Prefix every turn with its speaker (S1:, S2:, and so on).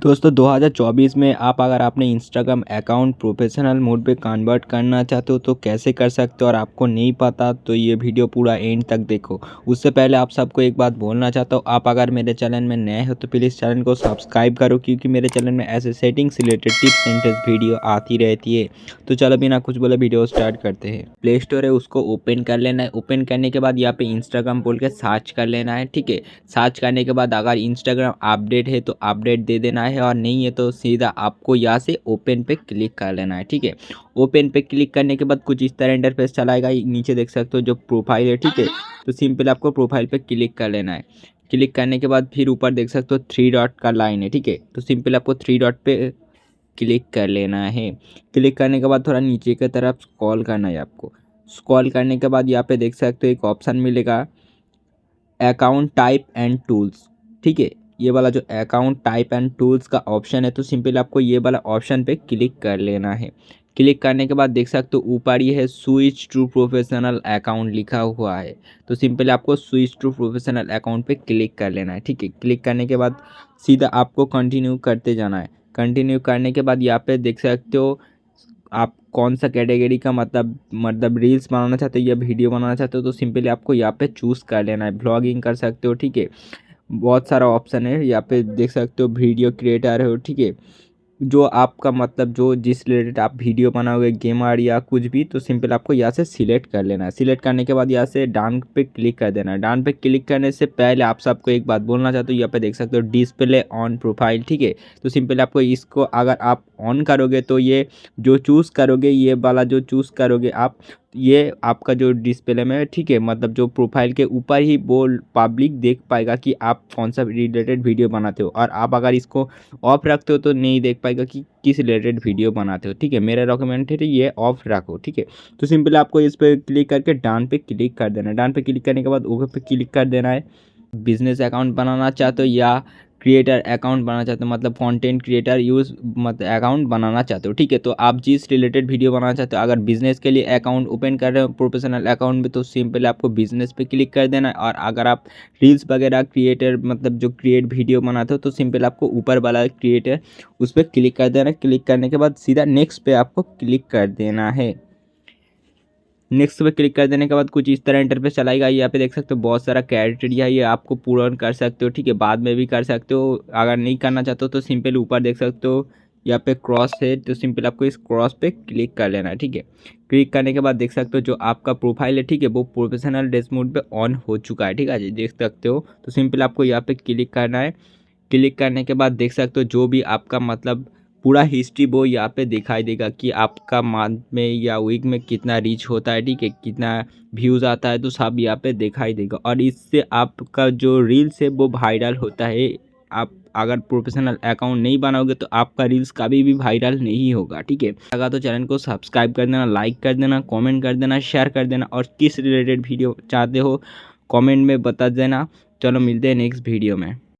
S1: दोस्तों 2024 में आप अगर अपने इंस्टाग्राम अकाउंट प्रोफेशनल मोड पे कन्वर्ट करना चाहते हो तो कैसे कर सकते हो और आपको नहीं पता तो ये वीडियो पूरा एंड तक देखो। उससे पहले आप सबको एक बात बोलना चाहता हूँ, आप अगर मेरे चैनल में नए हो तो प्लीज़ चैनल को सब्सक्राइब करो, क्योंकि मेरे चैनल में ऐसे settings related tips and tricks video आती रहती है। तो चलो बिना कुछ बोले वीडियो स्टार्ट करते हैं। प्ले स्टोर है उसको ओपन कर लेना है। ओपन करने के बाद यहाँ पे इंस्टाग्राम बोल के सर्च कर लेना है। ठीक है, सर्च करने के बाद अगर इंस्टाग्राम अपडेट है तो अपडेट दे देना है, और नहीं है तो सीधा आपको यहाँ से ओपन पे क्लिक कर लेना है। ठीक है, ओपन पे क्लिक करने के बाद कुछ इस तरह इंटरफेस चलाएगा। नीचे देख सकते हो जो प्रोफाइल है, ठीक है, तो सिंपल आपको प्रोफाइल पे क्लिक कर लेना है। क्लिक करने के बाद फिर ऊपर देख सकते हो 3 डॉट का लाइन है, ठीक है, तो सिंपल आपको 3 डॉट पे क्लिक कर लेना है। क्लिक करने के बाद थोड़ा नीचे की तरफ स्क्रॉल करना है आपको। स्क्रॉल करने के बाद यहाँ पे देख सकते हो एक ऑप्शन मिलेगा अकाउंट टाइप एंड टूल्स। ठीक है, ये वाला जो अकाउंट टाइप एंड टूल्स का ऑप्शन है तो सिंपल आपको ये वाला ऑप्शन पे क्लिक कर लेना है। क्लिक करने के बाद देख सकते हो ऊपर ये है स्विच टू प्रोफेशनल अकाउंट लिखा हुआ है, तो सिंपल आपको स्विच टू प्रोफेशनल अकाउंट पे क्लिक कर लेना है। ठीक है, क्लिक करने के बाद सीधा आपको कंटिन्यू करते जाना है। कंटिन्यू करने के बाद यहाँ पे देख सकते हो आप कौन सा कैटेगरी का मतलब रील्स बनाना चाहते हो या वीडियो बनाना चाहते हो, तो सिंपली आपको यहाँ पे चूज़ कर लेना है। ब्लॉगिंग कर सकते हो, ठीक है, बहुत सारा ऑप्शन है यहाँ पे देख सकते हो। वीडियो क्रिएटर हो, ठीक है, जो आपका मतलब जो जिस रिलेटेड आप वीडियो बनाओगे, गेमर या कुछ भी, तो सिंपल आपको यहाँ से सिलेक्ट कर लेना है। सिलेक्ट करने के बाद यहाँ से डन पे क्लिक कर देना है। डन पे क्लिक करने से पहले आप सबको एक बात बोलना चाहते हो, यहाँ पे देख सकते हो डिस्प्ले ऑन प्रोफाइल, ठीक है, तो सिंपल आपको इसको अगर आप ऑन करोगे तो ये जो चूज़ करोगे, ये वाला जो चूज़ करोगे आप, ये आपका जो डिस्प्ले में, ठीक है, मतलब जो प्रोफाइल के ऊपर ही वो पब्लिक देख पाएगा कि आप कौन सा रिलेटेड वीडियो बनाते हो। और आप अगर इसको ऑफ रखते हो तो नहीं देख पाएगा कि किस रिलेटेड वीडियो बनाते हो। ठीक है, मेरा रिकमेंड है ये ऑफ रखो। ठीक है, तो सिंपल आपको इस पर क्लिक करके डन पे क्लिक कर देना है। डन पे क्लिक करने के बाद ओके पे क्लिक कर देना है। बिजनेस अकाउंट बनाना चाहते हो या क्रिएटर अकाउंट बनाना चाहते हो, मतलब कंटेंट क्रिएटर यूज़ मतलब अकाउंट बनाना चाहते हो, ठीक है, तो आप जिस रिलेटेड वीडियो बनाना चाहते हो, अगर बिजनेस के लिए अकाउंट ओपन कर रहे हो प्रोफेशनल अकाउंट में, तो सिंपल आपको बिजनेस पे क्लिक कर देना है। और अगर आप रील्स वगैरह क्रिएटर मतलब जो क्रिएट वीडियो बनाते हो, तो सिंपल आपको ऊपर वाला क्रिएटर उस पर क्लिक कर देना है। क्लिक करने के बाद सीधा नेक्स्ट पे आपको क्लिक कर देना है। नेक्स्ट पे क्लिक कर देने के बाद कुछ इस तरह इंटरफेस चलाएगा। यहाँ पे देख सकते हो बहुत सारा क्राइटेरिया है, ये आपको पूर्ण कर सकते हो, ठीक है, बाद में भी कर सकते हो। अगर नहीं करना चाहते हो तो सिंपल ऊपर देख सकते हो यहाँ पे क्रॉस है, तो सिंपल आपको इस क्रॉस पे क्लिक कर लेना है। ठीक है, क्लिक करने के बाद देख सकते हो जो आपका प्रोफाइल है, ठीक है, वो प्रोफेशनल डेस्क मोड पे ऑन हो चुका है। ठीक है जी, देख सकते हो, तो सिंपल आपको यहाँ पे क्लिक करना है। क्लिक करने के बाद देख सकते हो जो भी आपका मतलब पूरा हिस्ट्री वो यहाँ पे दिखाई देगा कि आपका मंथ में या वीक में कितना रीच होता है, ठीक है, कितना व्यूज़ आता है, तो सब यहाँ पे दिखाई देगा। और इससे आपका जो रील्स है वो वायरल होता है। आप अगर प्रोफेशनल अकाउंट नहीं बनाओगे तो आपका रील्स कभी भी वायरल नहीं होगा। ठीक है, अगर तो चैनल को सब्सक्राइब कर देना, लाइक कर देना, कमेंट कर देना, शेयर कर देना, और किस रिलेटेड वीडियो चाहते हो कमेंट में बता देना। चलो मिलते हैं नेक्स्ट वीडियो में।